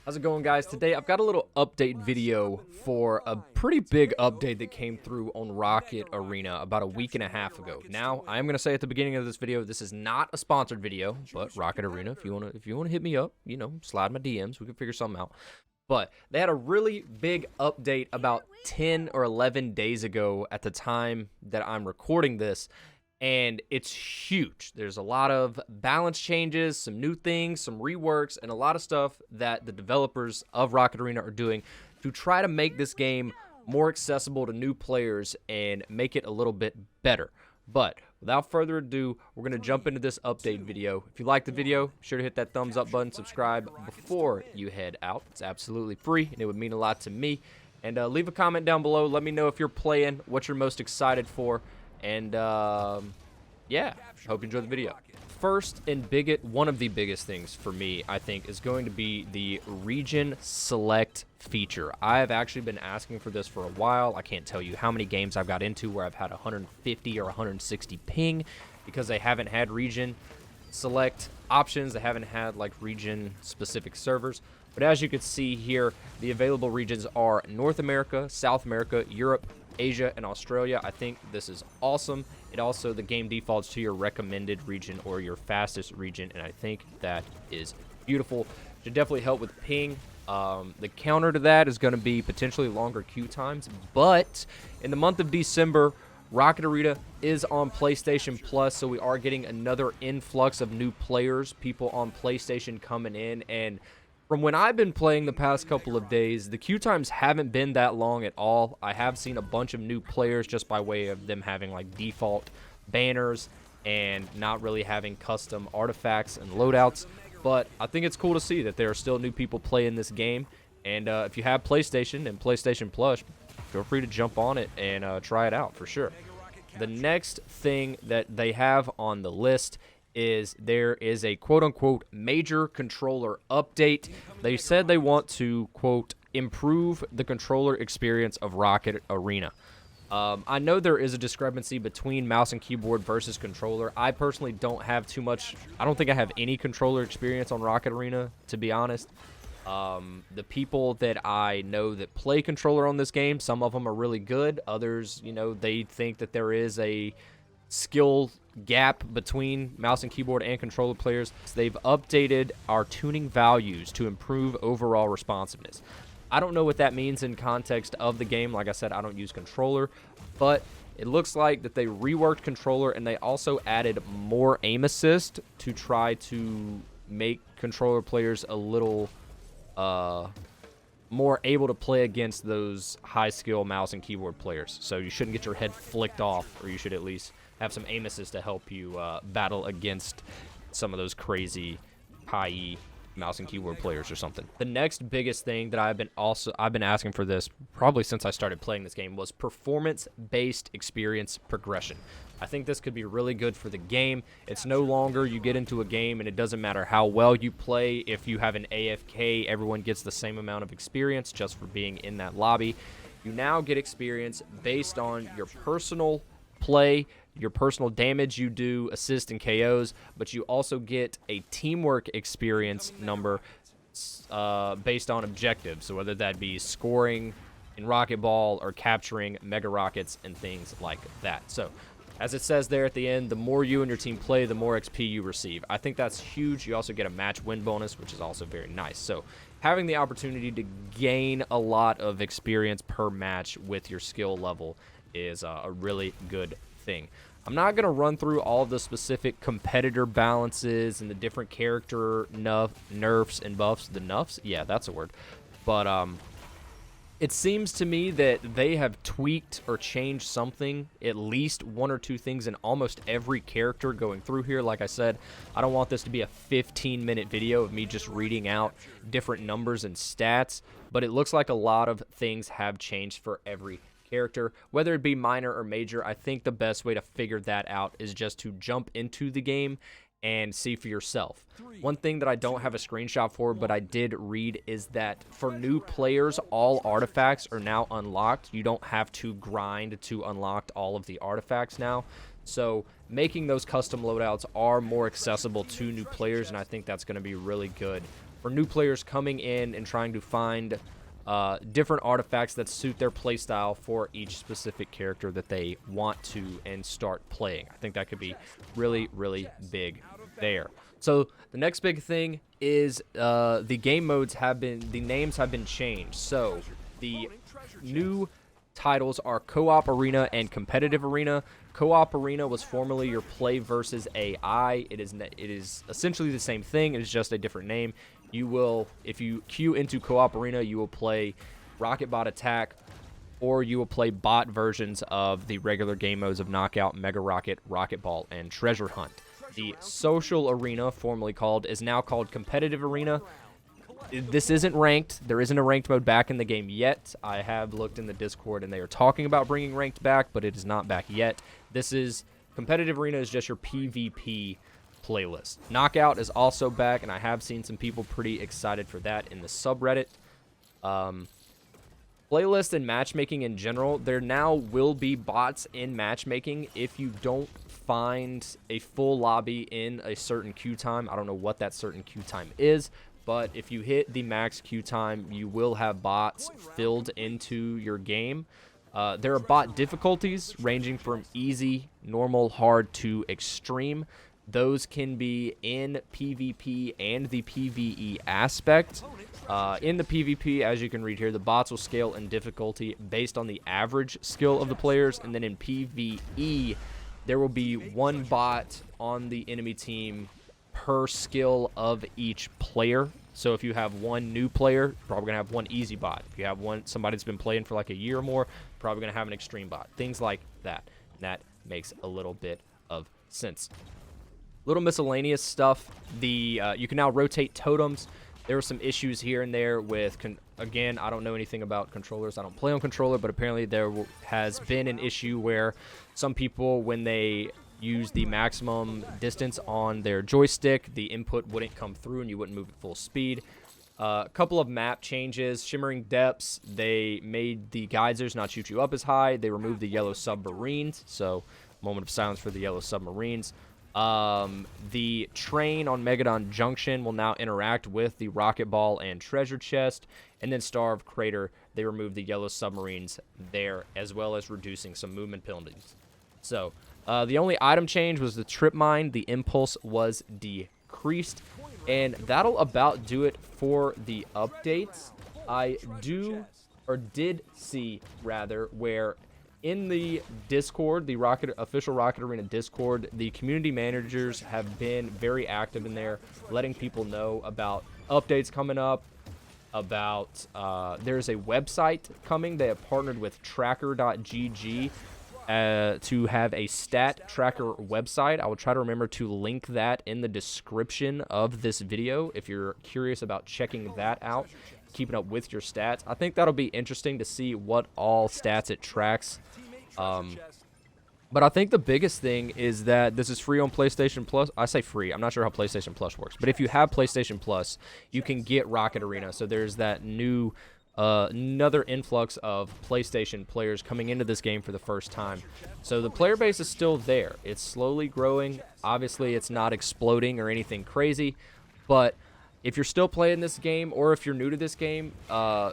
How's it going, guys? Today I've got a little update video for a pretty big update that came through on Rocket Arena about a week and a half ago. Now, I am going to say at the beginning of this video, this is not a sponsored video, but Rocket Arena, if you want to hit me up, slide my DMs, we can figure something out. But they had a really big update about 10 or 11 days ago at the time that I'm recording this, and it's huge. There's a lot of balance changes, some new things, some reworks, and a lot of stuff that the developers of Rocket Arena are doing to try to make this game more accessible to new players and make it a little bit better. But without further ado, we're going to jump into this update video. If you like the video, be sure to hit that thumbs up button, subscribe before you head out. It's absolutely free, and it would mean a lot to me. And leave a comment down below. Let me know if you're playing, what you're most excited for. And yeah, hope you enjoy the video. First and one of the biggest things for me, I think, is going to be the region select feature. I have actually been asking for this for a while. I can't tell you how many games I've got into where I've had 150 or 160 ping because they haven't had region select options. They haven't had like region specific servers. But as you can see here, the available regions are North America, South America, Europe, Asia, and Australia. I think this is awesome. It also, the game defaults to your recommended region or your fastest region, and I think that is beautiful. Should definitely help with ping. The counter to that is going to be potentially longer queue times, but in the month of December, Rocket Arena is on PlayStation Plus, so we are getting another influx of new players, people on PlayStation coming in, and from when I've been playing the past couple of days, the queue times haven't been that long at all. I have seen a bunch of new players just by way of them having like default banners and not really having custom artifacts and loadouts. But I think it's cool to see that there are still new people playing this game. And if you have PlayStation and PlayStation Plus, feel free to jump on it and try it out for sure. The next thing that they have on the list is there is a quote-unquote major controller update. They said they want to, quote, improve the controller experience of Rocket Arena. I know there is a discrepancy between mouse and keyboard versus controller. I personally don't have too much. I don't think I have any controller experience on Rocket Arena, to be honest. The people that I know that play controller on this game, some of them are really good. Others, they think that there is a skill gap between mouse and keyboard and controller players. So they've updated our tuning values to improve overall responsiveness. I don't know what that means in context of the game. Like I said, I don't use controller, but it looks like that they reworked controller and they also added more aim assist to try to make controller players a little more able to play against those high skill mouse and keyboard players. So you shouldn't get your head flicked off, or you should at least have some aim assist to help you battle against some of those crazy high mouse and keyboard players or something. The next biggest thing that I've been asking for this probably since I started playing this game was performance-based experience progression. I think this could be really good for the game. It's no longer you get into a game and it doesn't matter how well you play. If you have an AFK, everyone gets the same amount of experience just for being in that lobby. You now get experience based on your personal play, your personal damage you do, assists and KOs, but you also get a teamwork experience number based on objectives. So whether that be scoring in Rocket Ball or capturing Mega Rockets and things like that. So as it says there at the end, the more you and your team play, the more XP you receive. I think that's huge. You also get a match win bonus, which is also very nice. So having the opportunity to gain a lot of experience per match with your skill level is a really good thing. I'm not going to run through all of the specific competitor balances and the different character nerfs and buffs. The nuffs? Yeah, that's a word. But it seems to me that they have tweaked or changed something, at least one or two things in almost every character going through here. Like I said, I don't want this to be a 15-minute video of me just reading out different numbers and stats, but it looks like a lot of things have changed for every character, whether it be minor or major. I think the best way to figure that out is just to jump into the game and see for yourself. One thing that I don't have a screenshot for, but I did read, is that for new players, all artifacts are now unlocked. You don't have to grind to unlock all of the artifacts now. So making those custom loadouts are more accessible to new players, and I think that's going to be really good for new players coming in and trying to find different artifacts that suit their playstyle for each specific character that they want to and start playing. I think that could be really, really big there. So the next big thing is the game modes the names have been changed. So the new titles are Co-op Arena and Competitive Arena. Co-op Arena was formerly your play versus AI. It is essentially the same thing. It is just a different name. You will, if you queue into Co-op Arena, you will play Rocket Bot Attack, or you will play bot versions of the regular game modes of Knockout, Mega Rocket, Rocket Ball, and Treasure Hunt. The Social Arena, formerly called, is now called Competitive Arena. This isn't ranked. There isn't a ranked mode back in the game yet. I have looked in the Discord, and they are talking about bringing ranked back, but it is not back yet. This is Competitive Arena is just your PvP playlist. Knockout is also back, and I have seen some people pretty excited for that in the subreddit. Playlist and matchmaking in general, there now will be bots in matchmaking if you don't find a full lobby in a certain queue time. I don't know what that certain queue time is, but if you hit the max queue time, you will have bots filled into your game. There are bot difficulties ranging from easy, normal, hard to extreme. Those can be in PvP and the PvE aspect. In the PvP, as you can read here, the bots will scale in difficulty based on the average skill of the players. And then in PvE, there will be one bot on the enemy team per skill of each player. So if you have one new player, you're probably going to have one easy bot. If you have somebody that's been playing for like a year or more, probably going to have an extreme bot. Things like that. That makes a little bit of sense. Little miscellaneous stuff. You can now rotate totems. There were some issues here and there with, again, I don't know anything about controllers. I don't play on controller, but apparently there has been an issue where some people, when they use the maximum distance on their joystick, the input wouldn't come through and you wouldn't move at full speed. A couple of map changes. Shimmering Depths, they made the geysers not shoot you up as high. They removed the yellow submarines, so moment of silence for the yellow submarines. The train on Megadon Junction will now interact with the Rocket Ball and Treasure Chest. And then Starve Crater, they removed the yellow submarines there, as well as reducing some movement penalties. So, the only item change was the Trip Mine. The Impulse was decreased. And that'll about do it for the updates. I did see, where in the Discord, the official Rocket Arena Discord, the community managers have been very active in there, letting people know about updates coming up, about there's a website coming. They have partnered with tracker.gg to have a stat tracker website. I will try to remember to link that in the description of this video if you're curious about checking that out, keeping up with your stats. I think that'll be interesting to see what all stats it tracks. But I think the biggest thing is that this is free on PlayStation Plus. I say free. I'm not sure how PlayStation Plus works. But if you have PlayStation Plus, you can get Rocket Arena. So there's that new, another influx of PlayStation players coming into this game for the first time. So the player base is still there. It's slowly growing. Obviously, it's not exploding or anything crazy. But if you're still playing this game, or if you're new to this game,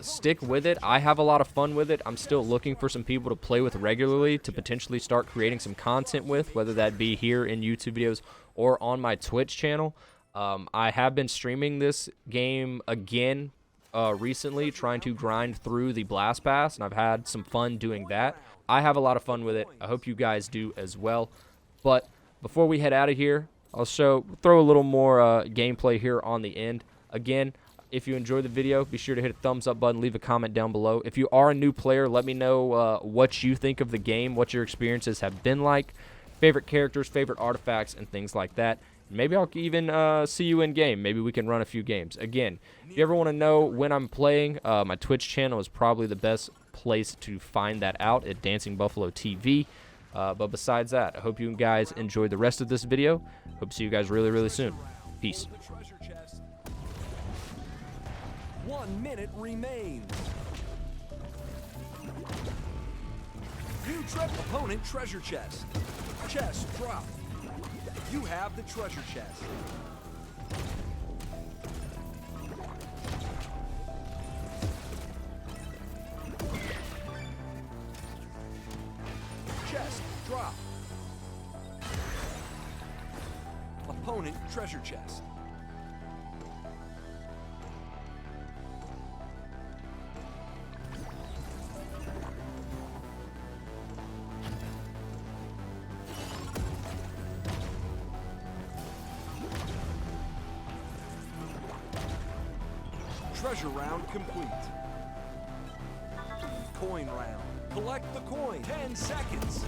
stick with it. I have a lot of fun with it. I'm still looking for some people to play with regularly to potentially start creating some content with, whether that be here in YouTube videos or on my Twitch channel. I have been streaming this game again recently, trying to grind through the Blast Pass, and I've had some fun doing that. I have a lot of fun with it. I hope you guys do as well. But before we head out of here, I'll throw a little more gameplay here on the end. Again, if you enjoyed the video, be sure to hit a thumbs up button, leave a comment down below. If you are a new player, let me know what you think of the game, what your experiences have been like, favorite characters, favorite artifacts, and things like that. Maybe I'll even see you in game. Maybe we can run a few games. Again, if you ever want to know when I'm playing, my Twitch channel is probably the best place to find that out at Dancing Buffalo TV. But besides that, I hope you guys enjoyed the rest of this video. Hope to see you guys really, really soon. Peace. 1 minute remains. You trip opponent treasure chest. Chest drop. You have the treasure chest. opponent treasure chest. Treasure round complete. Coin round. Collect the coin. 10 seconds.